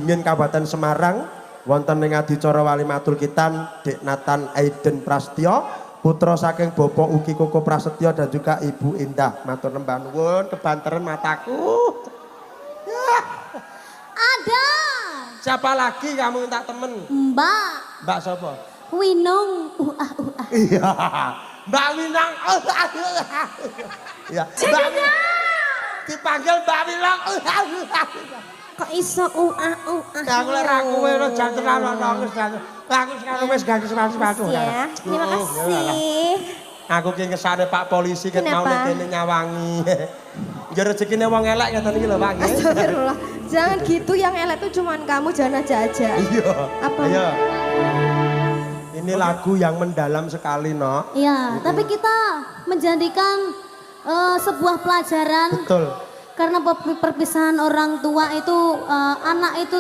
Ingin Kabupaten Semarang wonten ing adicara Walimatul Kitan Dek Nathan Aiden Prastyo putra saking Bapak Uki Koko Prasetyo dan juga Ibu Indah. Matur nembah nuwun kebanteran mataku. Ada. Siapa lagi kamu minta temen? Mbak. Mbak siapa? Winong. Iya. Mbak Winong. Iya. Jadinya. Dipanggil Mbak Winong. Kok iso Aku lek ra kowe lho janten ana wis janten. Aku sekarang wis ganti sepatu. Ya, terima kasih. Aku ki ngesane Pak Polisi ket mau nek kene nyawangi. Ya rezekine wong elek ngeten iki lho Pak. Astagfirullah. Jangan gitu, yang elek tuh cuman kamu, jangan aja. Iya. Apa? Ayo. Ini lagu yang mendalam sekali, no. Iya, tapi kita menjadikan sebuah pelajaran. Betul. Karena perpisahan orang tua itu anak itu